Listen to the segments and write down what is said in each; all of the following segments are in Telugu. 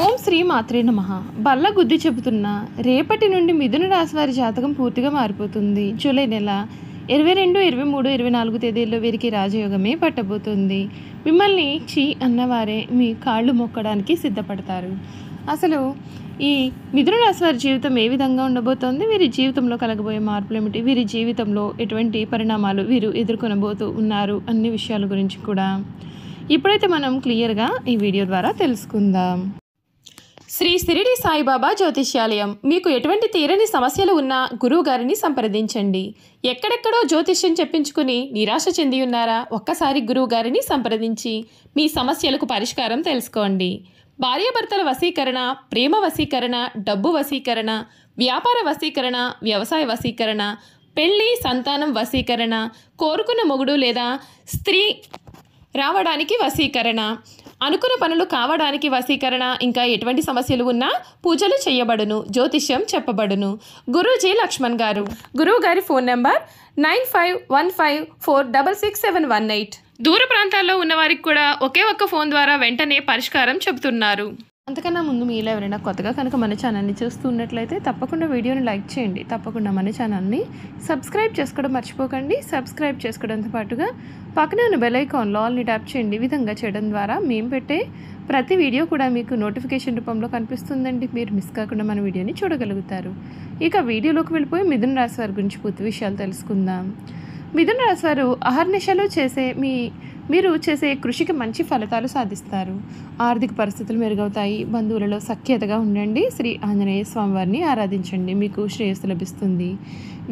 ఓం శ్రీ మాత్రే నమః. బల్ల గుద్ది చెబుతున్న రేపటి నుండి మిథున రాశి వారి జాతకం పూర్తిగా మారిపోతుంది. జూలై నెల 22, 23, 24 తేదీల్లో వీరికి రాజయోగమే పట్టబోతుంది. మిమ్మల్ని చీ అన్నవారే మీ కాళ్ళు మొక్కడానికి సిద్ధపడతారు. అసలు ఈ మిథున రాశి వారి జీవితం ఏ విధంగా ఉండబోతోంది, వీరి జీవితంలో కలగబోయే మార్పులు ఏమిటి, వీరి జీవితంలో ఎటువంటి పరిణామాలు వీరు ఎదుర్కొనబోతూ ఉన్నారు అన్ని విషయాల గురించి కూడా ఇప్పుడైతే మనం క్లియర్గా ఈ వీడియో ద్వారా తెలుసుకుందాం. శ్రీ షిరిడి సాయిబాబా జ్యోతిష్యాలయం. మీకు ఎటువంటి తీరని సమస్యలు ఉన్నా గురువు గారిని సంప్రదించండి. ఎక్కడెక్కడో జ్యోతిష్యం చెప్పించుకుని నిరాశ చెంది ఉన్నారా? ఒక్కసారి గురువు గారిని సంప్రదించి మీ సమస్యలకు పరిష్కారం తెలుసుకోండి. భార్యాభర్తల వశీకరణ, ప్రేమ వశీకరణ, డబ్బు వశీకరణ, వ్యాపార వశీకరణ, వ్యవసాయ వశీకరణ, పెళ్లి సంతానం వశీకరణ, కోరుకున్న మొగుడు లేదా స్త్రీ రావడానికి వశీకరణ, అనుకున్న పనులు కావడానికి వశీకరణ, ఇంకా ఎటువంటి సమస్యలు ఉన్నా పూజలు చేయబడును, జ్యోతిష్యం చెప్పబడును. గురూజీ లక్ష్మణ్ గారు. గురువు గారి ఫోన్ నెంబర్ 9515466718. దూర ప్రాంతాల్లో ఉన్న వారికి కూడా ఒకే ఒక్క ఫోన్ ద్వారా వెంటనే పరిష్కారం చెబుతున్నారు. అంతకన్నా ముందు మీలో ఎవరైనా కొత్తగా కనుక మన ఛానల్ని చూస్తున్నట్లయితే తప్పకుండా వీడియోని లైక్ చేయండి. తప్పకుండా మన ఛానల్ని సబ్స్క్రైబ్ చేసుకోవడం మర్చిపోకండి. సబ్స్క్రైబ్ చేసుకోవడంతో పాటుగా పక్కనే ఉన్న బెల్ ఐకాన్లో ఆల్ని ట్యాప్ చేయండి. ఈ విధంగా చేయడం ద్వారా మేము పెట్టే ప్రతి వీడియో కూడా మీకు నోటిఫికేషన్ రూపంలో కనిపిస్తుందండి. మీరు మిస్ కాకుండా మన వీడియోని చూడగలుగుతారు. ఇక వీడియోలోకి వెళ్ళిపోయి మిథున రాశి వారి గురించి పూర్తి విషయాలు తెలుసుకుందాం. మిథున రాశి వారు అహర్నిశలు మీరు చేసే కృషికి మంచి ఫలితాలు సాధిస్తారు. ఆర్థిక పరిస్థితులు మెరుగవుతాయి. బంధువులలో సఖ్యతగా ఉండండి. శ్రీ ఆంజనేయ స్వామివారిని ఆరాధించండి, మీకు శ్రేయస్సు లభిస్తుంది.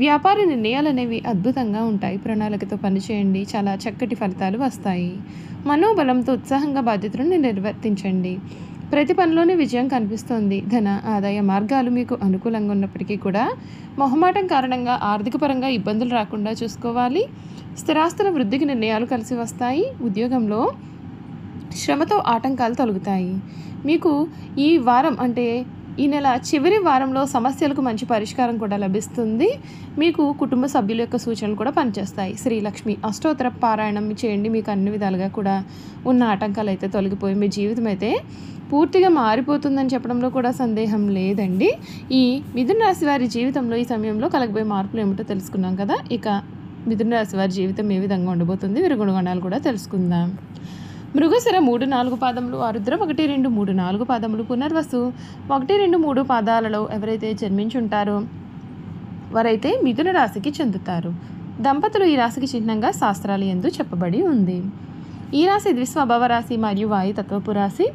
వ్యాపార నిర్ణయాలు అనేవి అద్భుతంగా ఉంటాయి. ప్రణాళికతో పనిచేయండి, చాలా చక్కటి ఫలితాలు వస్తాయి. మనోబలంతో ఉత్సాహంగా బాధ్యతలను నిర్వర్తించండి. ప్రతి పనిలోనే విజయం కనిపిస్తోంది. ధన ఆదాయ మార్గాలు మీకు అనుకూలంగా ఉన్నప్పటికీ కూడా మొహమాటం కారణంగా ఆర్థిక పరంగా ఇబ్బందులు రాకుండా చూసుకోవాలి. స్థిరాస్తుల వృద్ధికి నిర్ణయాలు కలిసి వస్తాయి. ఉద్యోగంలో శ్రమతో ఆటంకాలు తొలగుతాయి. మీకు ఈ వారం అంటే ఈ నెల చివరి వారంలో సమస్యలకు మంచి పరిష్కారం కూడా లభిస్తుంది. మీకు కుటుంబ సభ్యుల యొక్క సూచనలు కూడా పనిచేస్తాయి. శ్రీలక్ష్మి అష్టోత్తర పారాయణం చేయండి. మీకు అన్ని విధాలుగా కూడా ఉన్న ఆటంకాలు అయితే తొలగిపోయి మీ జీవితం అయితే పూర్తిగా మారిపోతుందని చెప్పడంలో కూడా సందేహం లేదండి. ఈ మిథున రాశి వారి జీవితంలో ఈ సమయంలో కలగబోయే మార్పులు ఏమిటో తెలుసుకున్నాం కదా. ఇక మిథున రాశి వారి జీవితం ఏ విధంగా ఉండబోతుంది, వీరి గుణగణాలు కూడా తెలుసుకుందాం. మృగశిర 3, 4 పాదములు, ఆరుద్ర 1, 2, 3, 4 పాదములు, పునర్వసు 1, 2, 3 పాదాలలో ఎవరైతే జన్మించుంటారో వారైతే మిథున రాశికి చెందుతారు. దంపతులు ఈ రాశికి చిహ్నంగా శాస్త్రాలు యందు చెప్పబడి ఉంది. ఈ రాశి ద్విస్వభావ రాశి మరియు వాయుతత్వపు రాశి.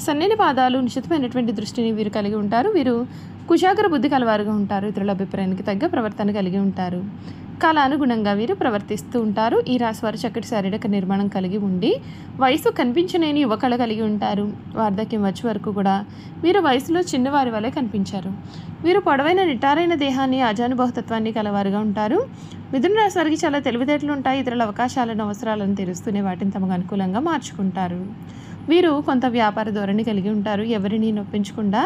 సన్నని పాదాలు, నిశ్చితమైనటువంటి దృష్టిని వీరు కలిగి ఉంటారు. వీరు కుశాగ్ర బుద్ధి కలవారుగా ఉంటారు. ఇతరుల అభిప్రాయానికి తగ్గ ప్రవర్తన కలిగి ఉంటారు. కాలానుగుణంగా వీరు ప్రవర్తిస్తూ ఉంటారు. ఈ రాశి వారు చక్కటి శారీరక నిర్మాణం కలిగి ఉండి వయసు కనిపించలేని యువకళ కలిగి ఉంటారు. వార్ధక్యం వచ్చే వరకు కూడా వీరు వయసులో చిన్నవారి వలె కనిపించారు. వీరు పొడవైన నిటారైన దేహాన్ని, ఆజానుభావతత్వాన్ని కలవారుగా ఉంటారు. మిథున రాశి వారికి చాలా తెలివితేటలు ఉంటాయి. ఇతరుల అవకాశాలను, అవసరాలను తెరుస్తూనే వాటిని తమకు అనుకూలంగా మార్చుకుంటారు. వీరు కొంత వ్యాపార ధోరణి కలిగి ఉంటారు. ఎవరిని నొప్పించకుండా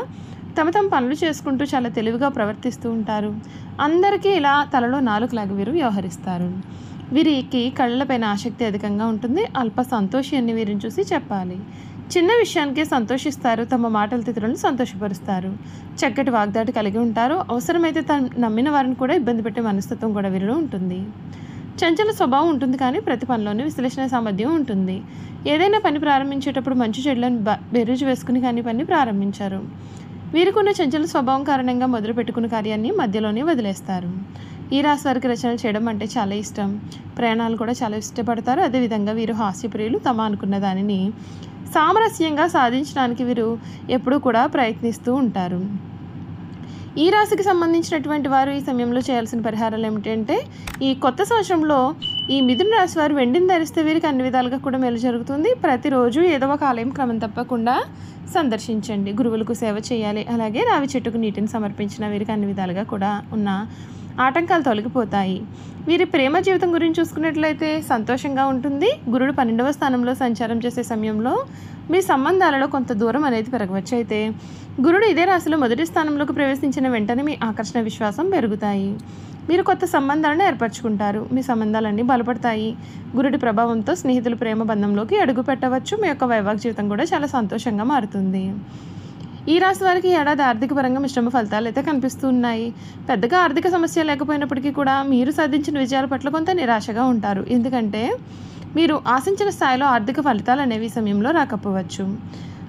తమ పనులు చేసుకుంటూ చాలా తెలివిగా ప్రవర్తిస్తూ ఉంటారు. అందరికీ ఇలా తలలో నాలుగులాగా వీరు వ్యవహరిస్తారు. వీరికి కళ్ళపైన ఆసక్తి అధికంగా ఉంటుంది. అల్ప సంతోషి అని వీరిని చూసి చెప్పాలి. చిన్న విషయానికే సంతోషిస్తారు. తమ మాటల ఇతరులను సంతోషపరుస్తారు. చక్కటి వాగ్దాటి కలిగి ఉంటారు. అవసరమైతే నమ్మిన వారిని కూడా ఇబ్బంది పెట్టే మనస్తత్వం కూడా వీరిలో ఉంటుంది. చంచల స్వభావం ఉంటుంది, కానీ ప్రతి పనిలోనే విశ్లేషణ సామర్థ్యం ఉంటుంది. ఏదైనా పని ప్రారంభించేటప్పుడు మంచి చెడులను బెరుజు వేసుకుని కానీ పని ప్రారంభించారు. వీరికున్న చంచల స్వభావం కారణంగా మొదలు పెట్టుకున్న కార్యాన్ని మధ్యలోనే వదిలేస్తారు. ఈ రాశి వారికి రచనలు చేయడం అంటే చాలా ఇష్టం. ప్రయాణాలు కూడా చాలా ఇష్టపడతారు. అదేవిధంగా వీరు హాస్యప్రియులు. తమ అనుకున్న దానిని సామరస్యంగా సాధించడానికి వీరు ఎప్పుడూ కూడా ప్రయత్నిస్తూ ఉంటారు. ఈ రాశికి సంబంధించినటువంటి వారు ఈ సమయంలో చేయాల్సిన పరిహారాలు ఏమిటంటే, ఈ కొత్త సంవత్సరంలో ఈ మిథున రాశి వారు వెండిని ధరిస్తే వీరికి అన్ని విధాలుగా కూడా మేలు జరుగుతుంది. ప్రతిరోజు ఏదో ఒక ఆలయం క్రమం తప్పకుండా సందర్శించండి. గురువులకు సేవ చేయాలి. అలాగే రావి చెట్టుకు నీటిని సమర్పించిన వీరికి అన్ని విధాలుగా కూడా ఉన్న ఆటంకాలు తొలగిపోతాయి. వీరి ప్రేమ జీవితం గురించి చూసుకున్నట్లయితే సంతోషంగా ఉంటుంది. గురుడు 12వ స్థానంలో సంచారం చేసే సమయంలో మీ సంబంధాలలో కొంత దూరం అనేది పెరగవచ్చు. అయితే గురుడు ఇదే రాశిలో మొదటి స్థానంలోకి ప్రవేశించిన వెంటనే మీ ఆకర్షణ, విశ్వాసం పెరుగుతాయి. మీరు కొత్త సంబంధాలను ఏర్పరచుకుంటారు. మీ సంబంధాలన్నీ బలపడతాయి. గురుడి ప్రభావంతో స్నేహితుల ప్రేమ బంధంలోకి అడుగు పెట్టవచ్చు. మీ యొక్క వైవాహిక జీవితం కూడా చాలా సంతోషంగా మారుతుంది. ఈ రాశి వారికి ఏడాది ఆర్థిక పరంగా మిశ్రమ ఫలితాలు అయితే కనిపిస్తూ ఉన్నాయి. పెద్దగా ఆర్థిక సమస్య లేకపోయినప్పటికీ కూడా మీరు సాధించిన విజయాల పట్ల కొంత నిరాశగా ఉంటారు. ఎందుకంటే మీరు ఆశించిన స్థాయిలో ఆర్థిక ఫలితాలు అనేవి ఈ సమయంలో రాకపోవచ్చు.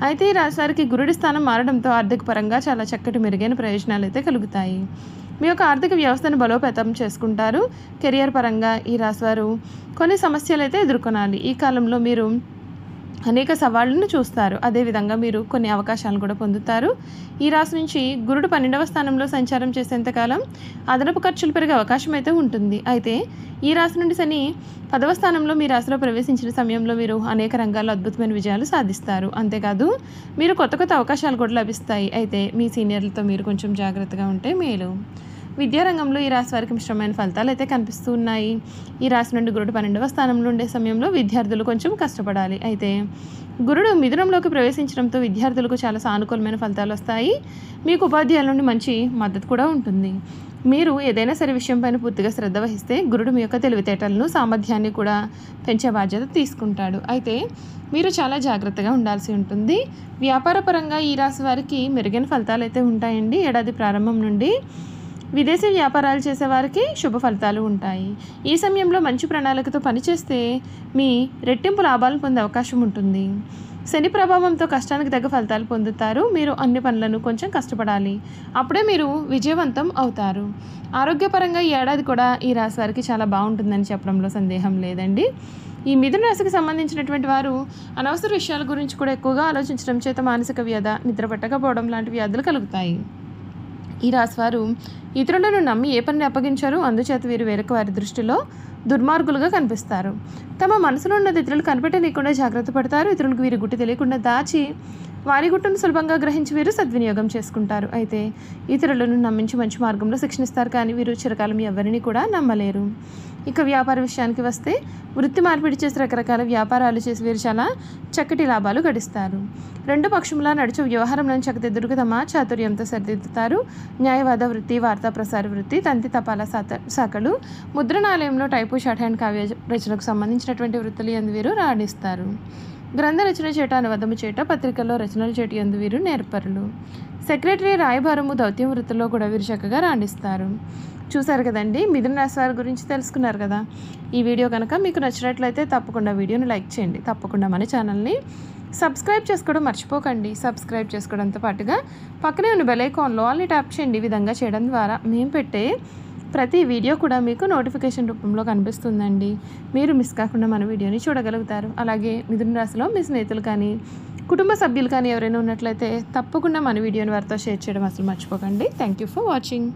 అయితే ఈ రాశి వారికి గురుడి స్థానం మారడంతో ఆర్థిక పరంగా చాలా చక్కటి మెరుగైన ప్రయోజనాలు అయితే కలుగుతాయి. మీ యొక్క ఆర్థిక వ్యవస్థను బలోపేతం చేసుకుంటారు. కెరియర్ పరంగా ఈ రాశివారు కొన్ని సమస్యలు అయితే ఎదుర్కొనాలి. ఈ కాలంలో మీరు అనేక సవాళ్లను చూస్తారు. అదేవిధంగా మీరు కొన్ని అవకాశాలు కూడా పొందుతారు. ఈ రాశి నుంచి గురుడు 12వ స్థానంలో సంచారం చేసేంతకాలం అదనపు ఖర్చులు పెరిగే అవకాశం అయితే ఉంటుంది. అయితే ఈ రాశి నుండి శని 10వ స్థానంలో మీ రాశిలో ప్రవేశించిన సమయంలో మీరు అనేక రంగాల్లో అద్భుతమైన విజయాలు సాధిస్తారు. అంతేకాదు మీరు కొత్త కొత్త అవకాశాలు కూడా లభిస్తాయి. అయితే మీ సీనియర్లతో మీరు కొంచెం జాగ్రత్తగా ఉంటే మేలు. విద్యారంగంలో ఈ రాశి వారికి మిశ్రమైన ఫలితాలు అయితే కనిపిస్తూ ఉన్నాయి. ఈ రాశి నుండి గురుడు 12వ స్థానంలో ఉండే సమయంలో విద్యార్థులు కొంచెం కష్టపడాలి. అయితే గురుడు మిథునంలోకి ప్రవేశించడంతో విద్యార్థులకు చాలా సానుకూలమైన ఫలితాలు వస్తాయి. మీకు ఉపాధ్యాయుల నుండి మంచి మద్దతు కూడా ఉంటుంది. మీరు ఏదైనా సరే విషయంపైన పూర్తిగా శ్రద్ధ వహిస్తే గురుడు మీ యొక్క తెలివితేటలను సామర్థ్యాన్ని కూడా పెంచే బాధ్యత తీసుకుంటాడు. అయితే మీరు చాలా జాగ్రత్తగా ఉండాల్సి ఉంటుంది. వ్యాపార పరంగా ఈ రాశి వారికి మెరుగైన ఫలితాలు అయితే ఉంటాయండి. ఏడాది ప్రారంభం నుండి విదేశీ వ్యాపారాలు చేసేవారికి శుభ ఫలితాలు ఉంటాయి. ఈ సమయంలో మంచి ప్రణాళికతో పనిచేస్తే మీ రెట్టింపు లాభాలను పొందే అవకాశం ఉంటుంది. శని ప్రభావంతో కష్టానికి తగ్గ ఫలితాలు పొందుతారు. మీరు అన్ని పనులను కొంచెం కష్టపడాలి. అప్పుడే మీరు విజయవంతం అవుతారు. ఆరోగ్యపరంగా ఈ ఏడాది కూడా ఈ రాశి వారికి చాలా బాగుంటుందని చెప్పడంలో సందేహం లేదండి. ఈ మిథున రాశికి సంబంధించినటువంటి వారు అనవసర విషయాల గురించి కూడా ఎక్కువగా ఆలోచించడం చేత మానసిక వ్యధ, నిద్ర పట్టకపోవడం లాంటి వ్యాధులు కలుగుతాయి. ఈ రాశివారు ఇతరులను నమ్మి ఏ పనిని అప్పగించారు. అందుచేత వీరు వేరొక వారి దృష్టిలో దుర్మార్గులుగా కనిపిస్తారు. తమ మనసులో ఉన్నది ఇతరులు కనిపెట్టనీయకుండా జాగ్రత్త పడతారు. ఇతరులకు వీరి గుట్టి తెలియకుండా దాచి వారి గుట్టును సులభంగా గ్రహించి వీరు సద్వినియోగం చేసుకుంటారు. అయితే ఇతరులను నమ్మించి మంచి మార్గంలో శిక్షణిస్తారు. కానీ వీరు చిరకాలం ఎవరిని కూడా నమ్మలేరు. ఇక వ్యాపార విషయానికి వస్తే వృత్తి మార్పిడి చేసి రకరకాల వ్యాపారాలు చేసి వీరు చాలా చక్కటి లాభాలు గడిస్తారు. రెండు పక్షములా నడుచు వ్యవహారంలో చక్కదిద్దుకు తమ చాతుర్యంతో సరిదిద్దుతారు. న్యాయవాద వృత్తి, వార్తా ప్రసార వృత్తి, తంతి తపాలా శాఖలు, ముద్రణాలయంలో టైపు, షార్ట్ హ్యాండ్ కావ్య రచనకు సంబంధించినటువంటి వృత్తులు యందు వీరు రాణిస్తారు. గ్రంథ రచన చేట, అనువాదము చేట, పత్రికల్లో రచనలు చేటి యందు వీరు నేర్పరులు. సెక్రటరీ, రాయబారము, దౌత్యం వృత్తుల్లో కూడా వీరు చక్కగా రాణిస్తారు. చూశారు కదండి, మిథున రాశి వారి గురించి తెలుసుకున్నారు కదా. ఈ వీడియో కనుక మీకు నచ్చినట్లయితే తప్పకుండా వీడియోని లైక్ చేయండి. తప్పకుండా మన ఛానల్ని సబ్స్క్రైబ్ చేసుకోవడం మర్చిపోకండి. సబ్స్క్రైబ్ చేసుకోవడంతో పాటుగా పక్కనే ఉన్న బెల్ ఐకాన్లో ఆల్ని ట్యాప్ చేయండి. ఈ విధంగా చేయడం ద్వారా మేము పెట్టే ప్రతి వీడియో కూడా మీకు నోటిఫికేషన్ రూపంలో కనిపిస్తుందండి. మీరు మిస్ కాకుండా మన వీడియోని చూడగలుగుతారు. అలాగే మిథున రాశిలో మీ స్నేహితులు కానీ కుటుంబ సభ్యులు కానీ ఎవరైనా ఉన్నట్లయితే తప్పకుండా మన వీడియోని వారితో షేర్ చేయడం అసలు మర్చిపోకండి. Thank you for watching.